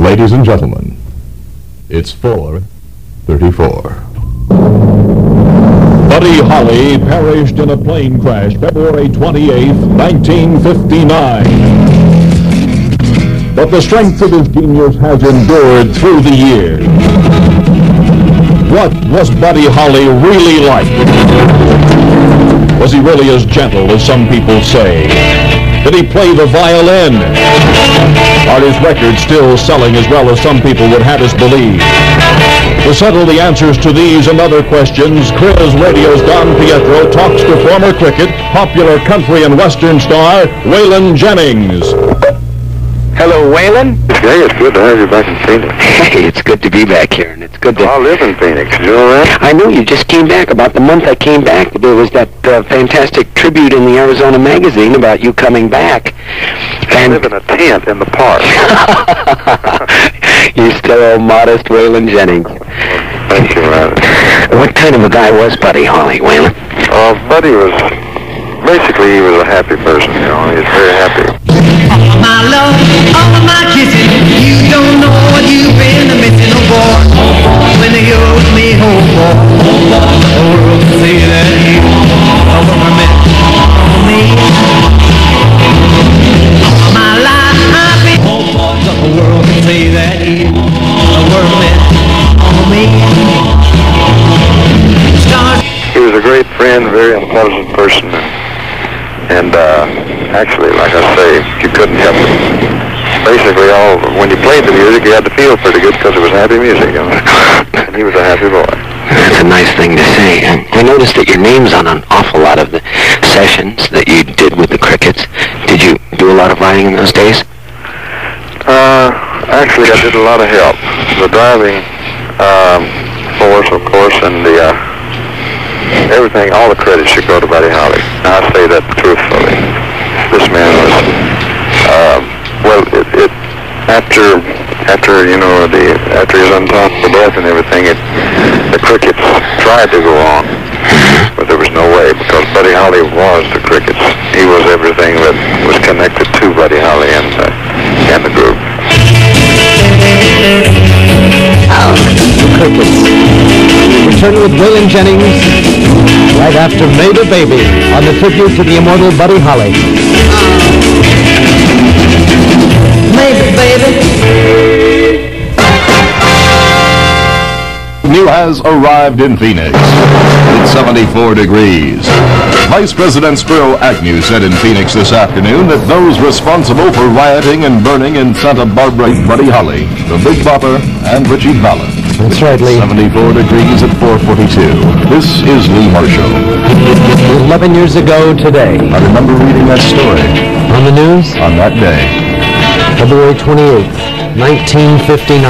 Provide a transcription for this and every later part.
Ladies and gentlemen, it's 4:34. Buddy Holly perished in a plane crash February 28, 1959. But the strength of his genius has endured through the years. What was Buddy Holly really like? Was he really as gentle as some people say? Did he play the violin? Are his records still selling as well as some people would have us believe? To settle the answers to these and other questions, KRIZ Radio's Don Pietro talks to former cricket, popular country and western star, Waylon Jennings. Hello, Waylon. Hey, it's good to have you back in Phoenix. Hey, it's good to be back here, and it's good to... I live in Phoenix. You know that? I know you just came back. About the month I came back, there was that fantastic tribute in the Arizona Magazine about you coming back. I live in a tent in the park. You're still modest Waylon Jennings. Thank you, Rabbitt. What kind of a guy was Buddy Holly, Waylon? Buddy was... Basically, he was a happy person, you know. He was very happy. All my love, all my kissing, you don't know what you've been missing, oh boy. When you're with me, oh boy, the world can say that you are meant for me. All my life I've been, oh boy, the world can say that you were meant for me. He was a great friend, very intelligent person, and actually, like I say, you couldn't help it. Basically, when you played the music, you had to feel pretty good because it was happy music, you know? And he was a happy boy. That's a nice thing to say. I noticed that your name's on an awful lot of the sessions that you did with the Crickets. Did you do a lot of writing in those days? Actually, I did a lot of help. The driving force, of course, and the everything, all the credit should go to Buddy Holly. I say that truthfully. This man was, after you know, after his untimely death and everything, the Crickets tried to go on, but there was no way, because Buddy Holly was the Crickets. He was everything that was connected to Buddy Holly and the group. The Crickets. Return with Waylon Jennings right after Made a Baby on the tribute to the immortal Buddy Holly. Made a baby. New has arrived in Phoenix. It's 74 degrees. Vice President Spiro Agnew said in Phoenix this afternoon that those responsible for rioting and burning in Santa Barbara, Buddy Holly, the Big Bopper, and Richie Valens. That's right, Lee. 74 degrees at 4:42. This is Lee Marshall. 11 years ago today. I remember reading that story. On the news? On that day. February 28th, 1959.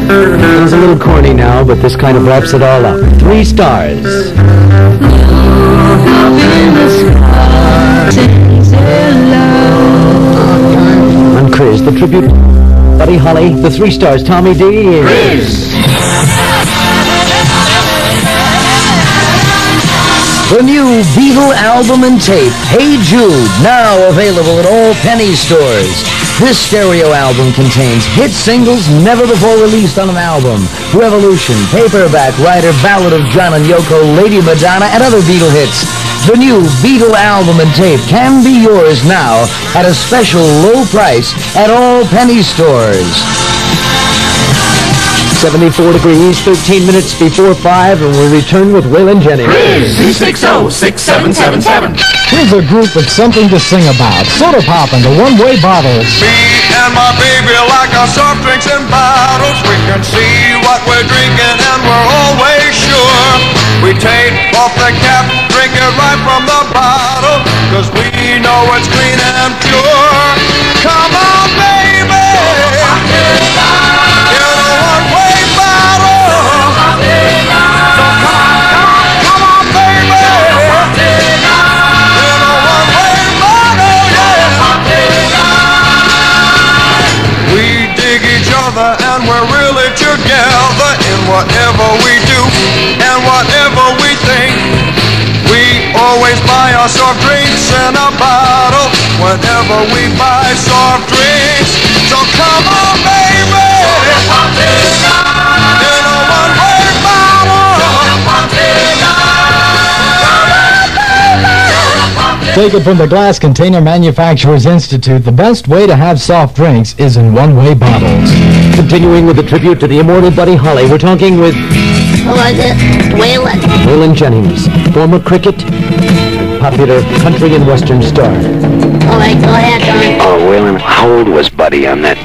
It's a little corny now, but this kind of wraps it all up. 3 stars. On KRIZ, the tribute Buddy Holly, the 3 stars, Tommy D. KRIZ. The new Beatle album and tape, Hey Jude, now available at all penny stores. This stereo album contains hit singles never before released on an album. Revolution, Paperback, Rider, Ballad of John and Yoko, Lady Madonna, and other Beatle hits. The new Beatle album and tape can be yours now at a special low price at all penny stores. 74 degrees, 13 minutes before 5, and we return with Waylon Jennings. KRIZ 260-6777. Here's a group with something to sing about. Soda pop and the one-way bottles. Me and my baby like our soft drinks in bottles. We can see what we're drinking and we're always sure. We take off the cap, drink it right from the bottle, 'cause we know it's clean and pure. Come on, baby. And we're really together in whatever we do and whatever we think. We always buy our soft drinks in a bottle whenever we buy soft drinks. Take it from the Glass Container Manufacturers Institute, the best way to have soft drinks is in one-way bottles. Continuing with the tribute to the immortal Buddy Holly, we're talking with... Who was it? Waylon. Waylon Jennings, former cricket and popular country and western star. All right, go ahead, Don. Oh, Waylon, how old was Buddy on that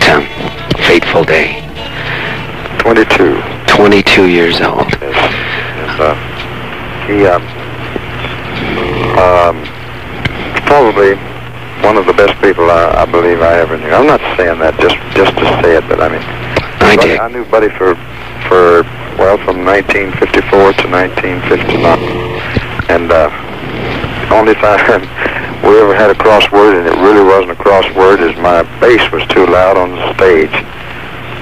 fateful day? 22. 22 years old. Yes. He's probably one of the best people I believe I ever knew. I'm not saying that just to say it, but I mean, I knew Buddy from 1954 to 1959, and only time we ever had a crossword, and it really wasn't a crossword, is my bass was too loud on the stage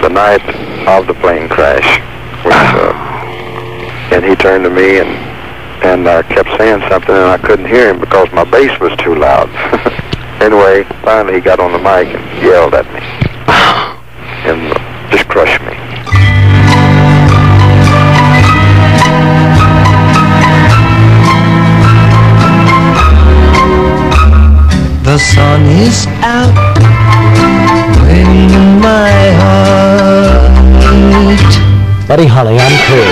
the night of the plane crash. And he turned to me and kept saying something, and I couldn't hear him because my bass was too loud. Anyway, finally he got on the mic and yelled at me and just crushed me. The sun is out in my heart. Buddy Holly on crew.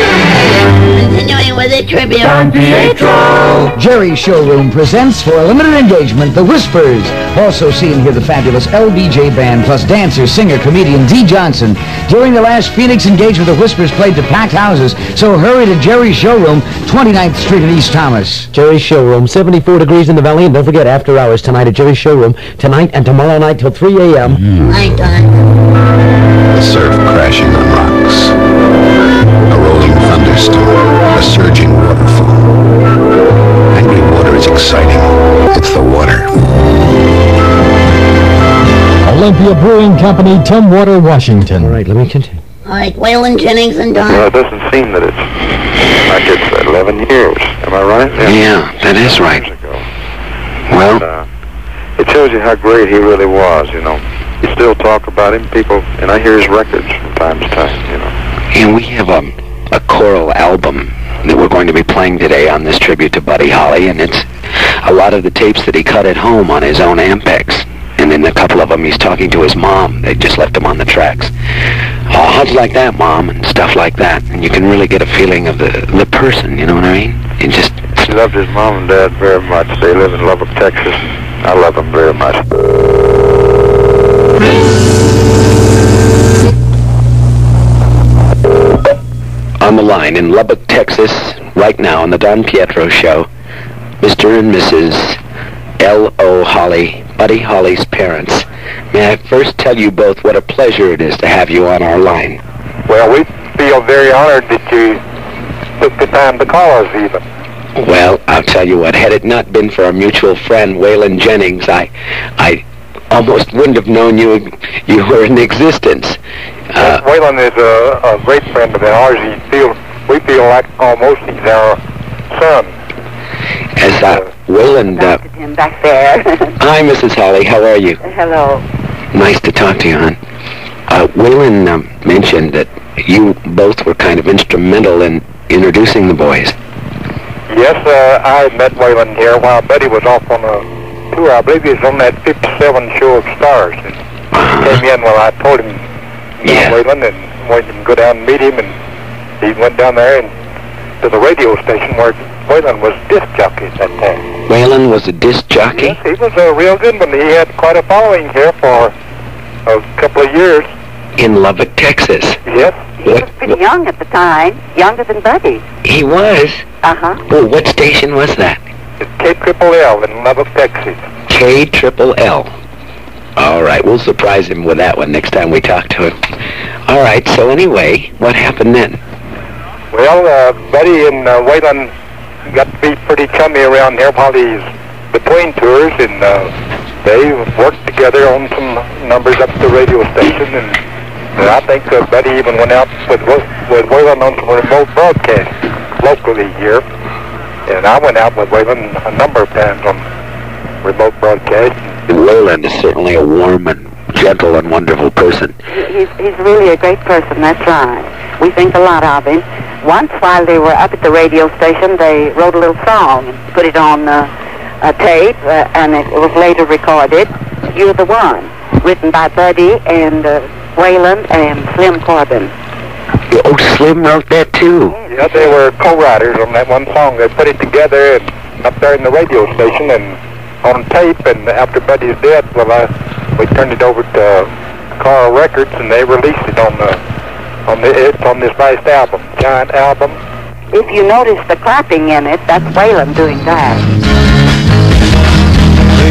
Continuing with the tribute. Don Pietro. Jerry's Showroom presents for a limited engagement The Whispers. Also see and hear the fabulous LBJ Band plus dancer, singer, comedian Dee Johnson. During the last Phoenix engagement, The Whispers played to packed houses, so hurry to Jerry's Showroom, 29th Street in East Thomas. Jerry's Showroom, 74 degrees in the valley, and don't forget, after hours tonight at Jerry's Showroom, tonight and tomorrow night till 3 a.m. Night time. The surf crashing on rocks. A rolling thunderstorm. A surging waterfall. Angry water is exciting. It's the water. Olympia Brewing Company, Tumwater, Washington. All right, let me continue. All right, Waylon Jennings and Don. Well, it doesn't seem that it's like it's 11 years. Am I right? Yeah, that is right. Years ago. Well, it shows you how great he really was, you know. You still talk about him, people, and I hear his records from time to time, you know. and we have a choral album that we're going to be playing today on this tribute to Buddy Holly, and it's a lot of the tapes that he cut at home on his own Ampex. And then a couple of them he's talking to his mom. They just left him on the tracks. Oh, how'd you like that, Mom? And stuff like that. And you can really get a feeling of the person, you know what I mean? He just... He loved his mom and dad very much. They live in Lubbock, Texas. I love them very much. On the line in Lubbock, Texas, right now on the Don Pietro Show, Mr. and Mrs. L.O. Holly, Buddy Holly's parents. May I first tell you both what a pleasure it is to have you on our line? Well, we feel very honored that you took the time to call us even. Well, I'll tell you what, had it not been for our mutual friend, Waylon Jennings, I almost wouldn't have known you were in existence. Waylon is a great friend of ours. We feel like almost he's our son. As Waylon... him back there. Hi, Mrs. Holly. How are you? Hello. Nice to talk to you, hon. Waylon mentioned that you both were kind of instrumental in introducing the boys. Yes, I met Waylon here while Buddy was off on a tour. I believe he was on that 57 show of Stars. And he came in while I told him about Waylon and wanted him to go down and meet him. And he went down there and to the radio station where Waylon was disc jockey at that time. Waylon was a disc jockey? Yes, he was a real good one. He had quite a following here for a couple of years. In Lubbock, Texas? Yes. He was pretty young at the time, younger than Buddy. He was? Uh-huh. Oh, what station was that? It's KLLL in Lubbock, Texas. KLLL. All right, we'll surprise him with that one next time we talk to him. All right, so anyway, what happened then? Well, Buddy and Waylon got to be pretty chummy around here while he's between tours, and they worked together on some numbers up at the radio station, and I think Buddy even went out with Waylon on some remote broadcast locally here, and I went out with Waylon a number of times on remote broadcast. Waylon is certainly a warm and gentle and wonderful person. He's really a great person, that's right. We think a lot of him. Once, while they were up at the radio station, they wrote a little song and put it on tape, and it was later recorded. You're the One, written by Buddy and Waylon and Slim Corbin. Oh, Slim wrote that too. Yeah, they were co-writers on that one song. They put it together and up there in the radio station and on tape. And after Buddy's death, we turned it over to Carl Records, and they released it on this nice album, giant album. If you notice the clapping in it, that's Waylon doing that.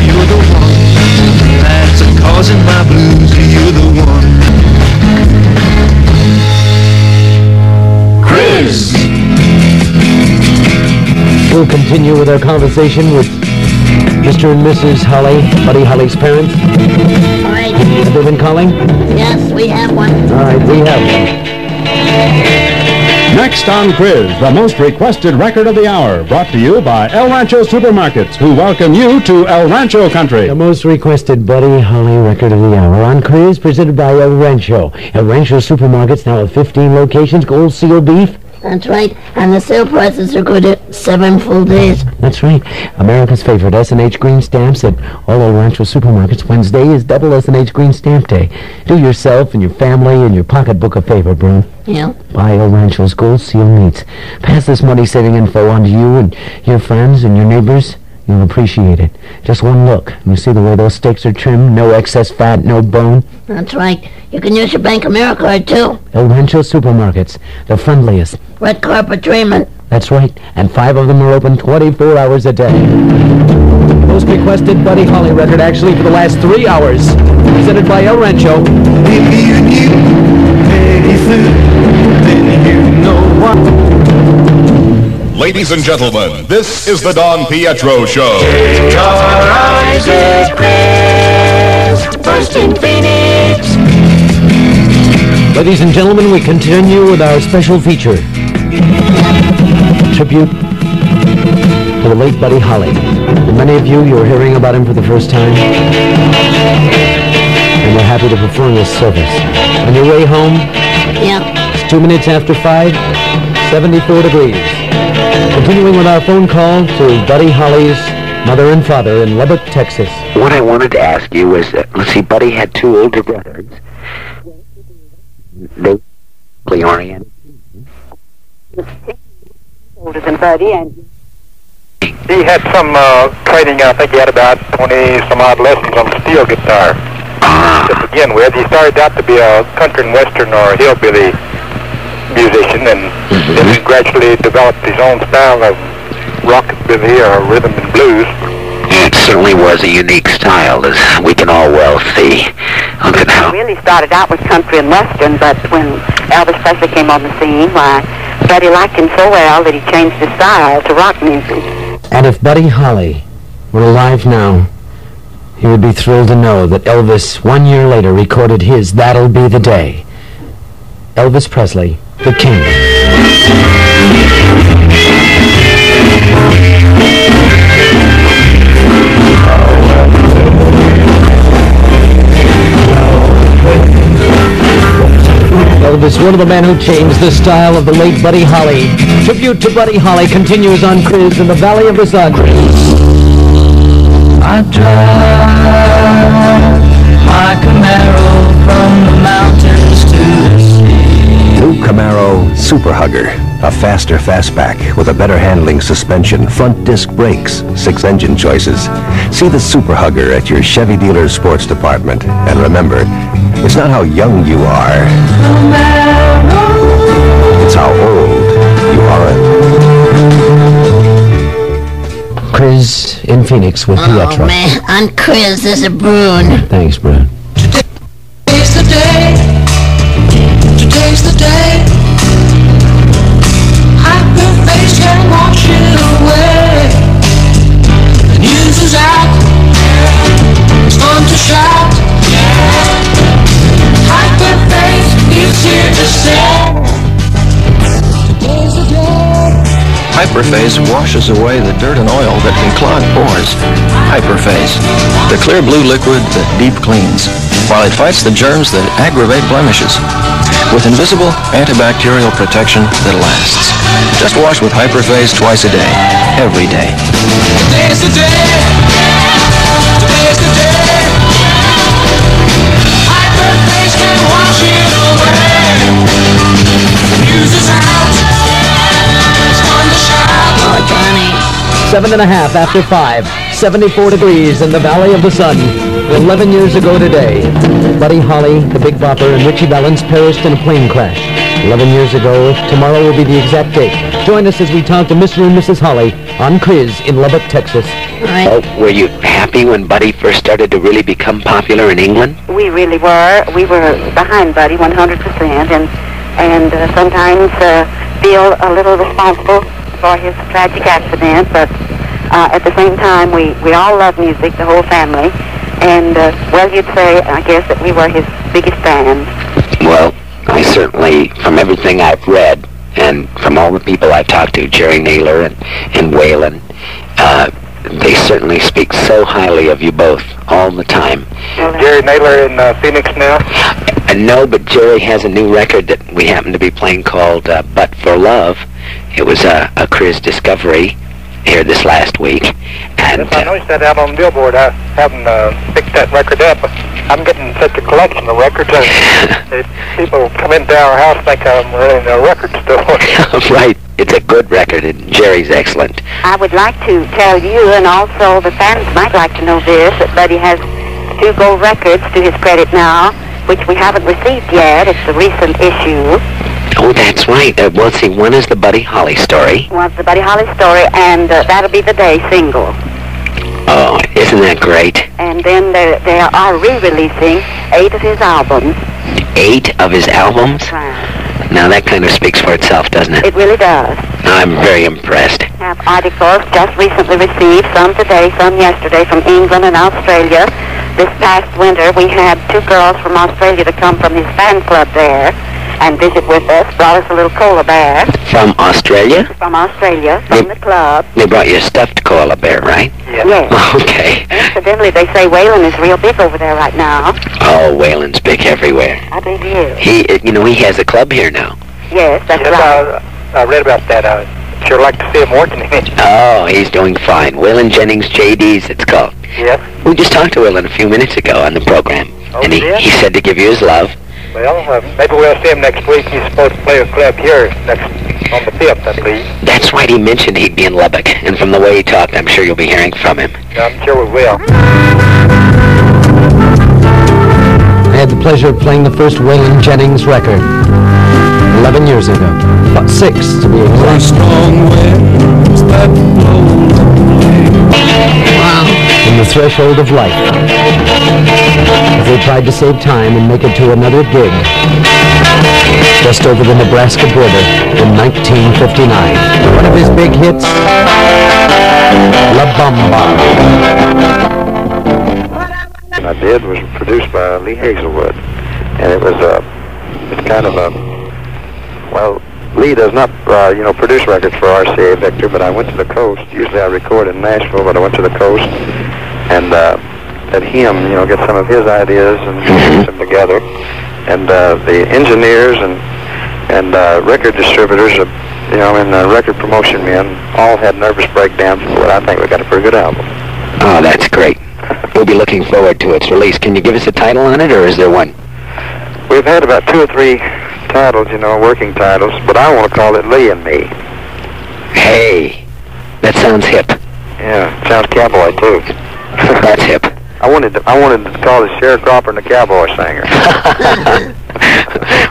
You're the one that's causing my blues. You're the one. KRIZ. We'll continue with our conversation with Mr. and Mrs. Holly, Buddy Holly's parents. All right. Have they been calling? Yes, we have one. All right, we have one. Next on KRIZ, the most requested record of the hour, brought to you by El Rancho Supermarkets, who welcome you to El Rancho Country. The most requested Buddy Holly record of the hour on KRIZ, presented by El Rancho. El Rancho Supermarkets now with 15 locations, Gold Seal beef. That's right. And the sale prices are good at 7 full days. That's right. America's favorite S&H green stamps at all El Rancho Supermarkets. Wednesday is double S&H green stamp day. Do yourself and your family and your pocketbook a favor, Brune. Yeah. Buy El Rancho's Gold Seal meats. Pass this money-saving info on to you and your friends and your neighbors. You'll appreciate it. Just one look. You see the way those steaks are trimmed? No excess fat, no bone. That's right. You can use your Bank AmeriCard, too. El Rancho Supermarkets. The friendliest. Red carpet treatment. That's right. And 5 of them are open 24 hours a day. Most requested Buddy Holly record, actually, for the last 3 hours. Presented by El Rancho. If you knew Peggy Sue, then you know what. Ladies and gentlemen, this is the Don Pietro Show. KRIZ is KRIZ, first in Phoenix. Ladies and gentlemen, we continue with our special feature. Tribute to the late Buddy Holly. For many of you are hearing about him for the first time. And we're happy to perform this service. On your way home, Yeah. it's 2 minutes after 5, 74 degrees. Continuing with our phone call to Buddy Holly's mother and father in Lubbock, Texas. What I wanted to ask you was, let's see, Buddy had 2 older brothers. They were oriented. Older than Buddy, and He had some training. I think he had about 20-some-odd lessons on the steel guitar to begin with. He started out to be a country and western or hillbilly musician, and then he gradually developed his own style of rockabilly or rhythm and blues. It certainly was a unique style, as we can all well see. Look at how... He really started out with country and western, but when Elvis Presley came on the scene, why, Buddy liked him so well that he changed his style to rock music. And if Buddy Holly were alive now, he would be thrilled to know that Elvis, 1 year later, recorded his That'll Be the Day. Elvis Presley, the King. Elvis, one of the men who changed the style of the late Buddy Holly. Tribute to Buddy Holly continues on KRIZ in the Valley of the Sun. I drive my Camaro from the mountains to the sea. New Camaro Super Hugger. A faster fastback with a better handling suspension, front disc brakes, 6 engine choices. See the Super Hugger at your Chevy dealer's sports department. And remember, it's not how young you are. It's how old you aren't. KRIZ in Phoenix with Pietro. Oh, man. On KRIZ, there's a Brune. Thanks, Brune. Today's the day. Today's the day. Hyperface can wash it away. The news is out. It's fun to shout. Hyperface is here to stay. Today's the day. Hyperphase washes away the dirt and oil that can clog pores. Hyperphase, the clear blue liquid that deep cleans, while it fights the germs that aggravate blemishes. with invisible antibacterial protection that lasts. Just wash with Hyperphase twice a day, every day. Today's the day. Today's the day. Hyperphase can wash it away. Fuse is out. It's fun to shout. Oh, Johnny. 7.5 after 5, 74 degrees in the Valley of the Sun. 11 years ago today, Buddy Holly, the Big Bopper, and Richie Valens perished in a plane crash. 11 years ago, tomorrow will be the exact date. Join us as we talk to Mr. and Mrs. Holly on KRIZ in Lubbock, Texas. Oh, were you happy when Buddy first started to really become popular in England? We really were. We were behind Buddy 100%, and sometimes feel a little responsible for his tragic accident, but at the same time, we all love music, the whole family, and, well, you'd say, I guess, that we were his biggest fans. Well, I certainly, from everything I've read, and from all the people I've talked to, Jerry Naylor and Waylon, they certainly speak so highly of you both all the time. Is Jerry Naylor in Phoenix now? No, but Jerry has a new record that we happen to be playing called But for Love. It was a KRIZ discovery here this last week. And yes, I noticed that out on Billboard. I haven't picked that record up. I'm getting such a collection of records. People come into our house think I'm really in a record store. Right. It's a good record, and Jerry's excellent. I would like to tell you, and also the fans might like to know this, that Buddy has 2 gold records to his credit now, which we haven't received yet. It's a recent issue. Oh, that's right. Well, see, one is the Buddy Holly story. One's the Buddy Holly story, and that'll be the day single. Oh, isn't that great? And then they are re-releasing 8 of his albums. 8 of his albums? Right. Now, that kind of speaks for itself, doesn't it? It really does. I'm very impressed. Have articles just recently received, some today, some yesterday, from England and Australia. This past winter, we had 2 girls from Australia to come from his fan club there and visit with us, brought us a little koala bear. From Australia? From Australia, from the club. They brought you a stuffed koala bear, right? Yes. Okay. Incidentally, they say Waylon is real big over there right now. Oh, Waylon's big everywhere. I believe he is. He has a club here now. Yes, that's right. I read about that. I'd sure like to see him working in it. Oh, he's doing fine. Waylon Jennings, JD's, it's called. Yes. We just talked to Waylon a few minutes ago on the program. Oh, and he said to give you his love. Well, maybe we'll see him next week. He's supposed to play a club here on the 5th, I believe. That's right. He mentioned he'd be in Lubbock. And from the way he talked, I'm sure you'll be hearing from him. I'm sure we will. I had the pleasure of playing the first Waylon Jennings record 11 years ago. About 6 to be exact. Strong winds that blow. Wow. In the threshold of life. As they tried to save time and make it to another gig just over the Nebraska border in 1959. One of his big hits, La Bamba. I did was produced by Lee Hazelwood, and it was it's kind of a, well, Lee does not produce records for RCA Victor, but I went to the coast. Usually I record in Nashville, but I went to the coast and let him get some of his ideas and put them together, and the engineers and record distributors and record promotion men all had nervous breakdowns, but I think we got a pretty good album. Oh, that's great. We'll be looking forward to its release. Can you give us a title on it, or is there one? We've had about 2 or 3 titles, working titles, but I want to call it Lee and Me. Hey, that sounds hip. Yeah, sounds cowboy too. That's hip. I wanted to call it Sharecropper and the Cowboy Singer.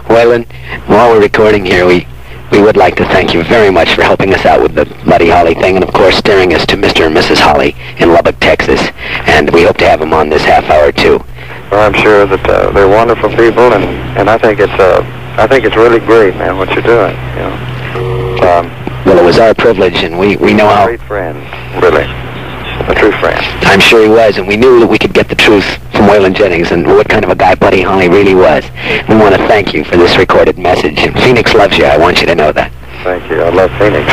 Waylon, while we're recording here, we would like to thank you very much for helping us out with the Buddy Holly thing, and of course steering us to Mr. and Mrs. Holly in Lubbock, Texas. And we hope to have them on this half hour too. Well, I'm sure that they're wonderful people, and I think it's really great, man, what you're doing. Well, it was our privilege, and we know how. Great friend, really, a true friend. I'm sure he was, and we knew that we could get the truth from Waylon Jennings and what kind of a guy Buddy Holly really was. We want to thank you for this recorded message, and Phoenix loves you. I want you to know that. Thank you. I love Phoenix.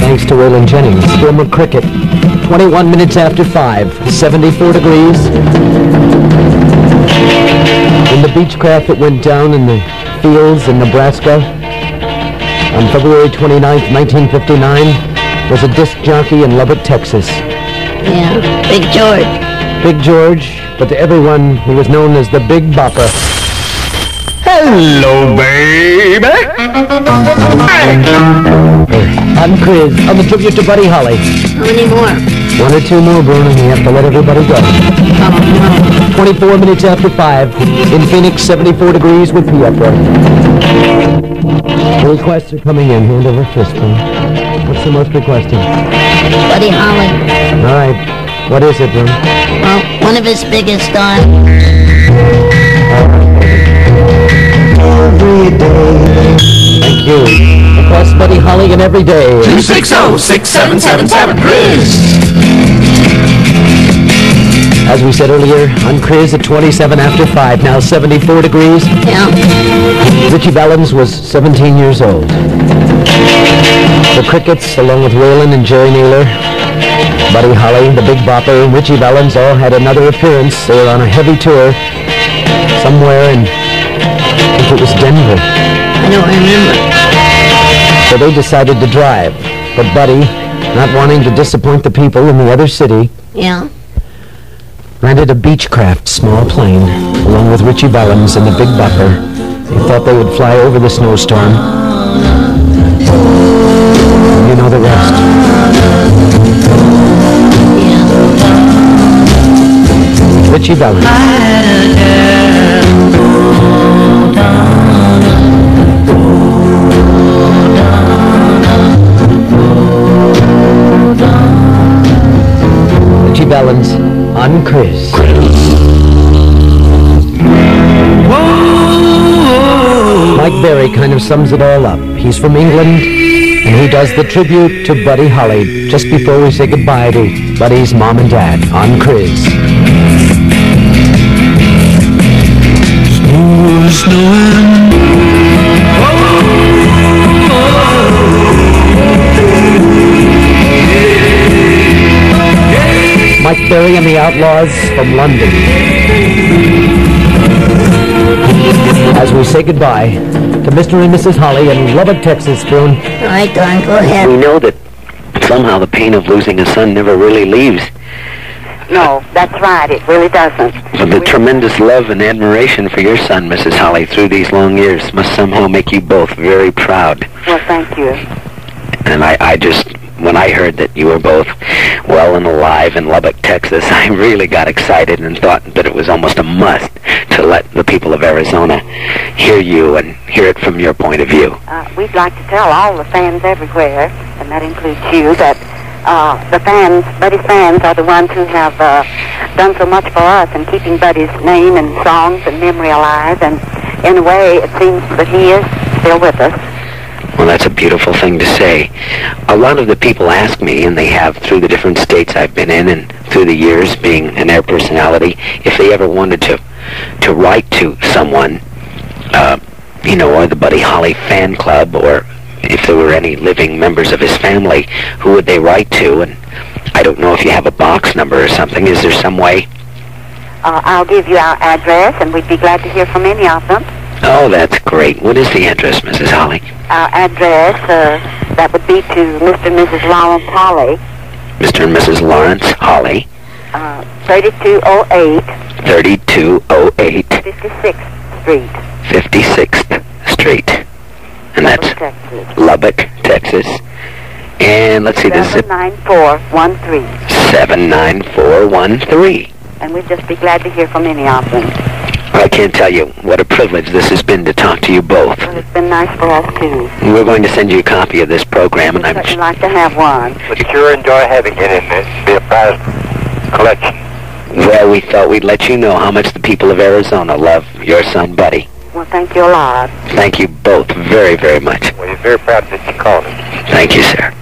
Thanks to Waylon Jennings, Gilmer Cricket, 21 minutes after 5, 74 degrees. In the Beechcraft that went down in the fields in Nebraska on February 29th, 1959, was a disc jockey in Lubbock, Texas. Yeah, Big George. Big George, but to everyone, he was known as the Big Bopper. Hello, baby. I'm KRIZ on the tribute to Buddy Holly. How many more? 1 or 2 more, Bruno, and we have to let everybody go. 24 minutes after 5, in Phoenix, 74 degrees with Pietro. The requests are coming in. Hand over fist, Bruno. What's the most requested? Buddy Holly. All right. What is it, Bruno? Well, one of his biggest stars. Every day. Thank you. Request Buddy Holly and every day. 260-6777 KRIZ. As we said earlier, on KRIZ at 27 after 5, now 74 degrees. Yeah. Richie Valens was 17 years old. The Crickets, along with Waylon and Jerry Naylor, Buddy Holly, the Big Bopper, and Richie Valens all had another appearance. They were on a heavy tour somewhere in, I think it was Denver. I don't remember. So they decided to drive. But Buddy, not wanting to disappoint the people in the other city, Yeah. rented a Beechcraft small plane, along with Richie Valens and the Big Bopper. They thought they would fly over the snowstorm. You know the rest. Richie Valens. Richie Valens on KRIZ. Mike Berry kind of sums it all up. He's from England, and he does the tribute to Buddy Holly just before we say goodbye to Buddy's mom and dad on KRIZ. Mike Berry and the Outlaws from London. As we say goodbye to Mr. and Mrs. Holly in Lubbock, Texas, Spoon. All right, Don, go ahead. We know that somehow the pain of losing a son never really leaves. No, that's right. It really doesn't. But the tremendous love and admiration for your son, Mrs. Holly, through these long years must somehow make you both very proud. Well, thank you. And I just, when I heard that you were both well and alive in Lubbock, Texas, I really got excited and thought that it was almost a must to let the people of Arizona hear you and hear it from your point of view. We'd like to tell all the fans everywhere, and that includes you, that the fans, Buddy's fans, are the ones who have done so much for us in keeping Buddy's name and songs and memory alive, and in a way it seems that he is still with us. Well, that's a beautiful thing to say. A lot of the people ask me, and they have through the different states I've been in and through the years being an air personality, if they ever wanted to write to someone, or the Buddy Holly fan club, or if there were any living members of his family, who would they write to? And I don't know if you have a box number or something. Is there some way? I'll give you our address, and we'd be glad to hear from any of them. Oh, that's great. What is the address, Mrs. Holly? Our address, that would be to Mr. and Mrs. Lawrence Holly. Mr. and Mrs. Lawrence Holly. 3208. 3208. 56th Street. 56th Street. And that's Texas. Lubbock, Texas. And let's see, this is 79413. 79413. And we'd just be glad to hear from any of them. I can't tell you what a privilege this has been to talk to you both. Well, it's been nice for us, too. We're going to send you a copy of this program, and I'd like to have one. Would sure enjoy having it in this. Be a prize collection. Well, we thought we'd let you know how much the people of Arizona love your son, Buddy. Well, thank you a lot. Thank you both very, very much. Well, you're very proud that you called us. Thank you, sir.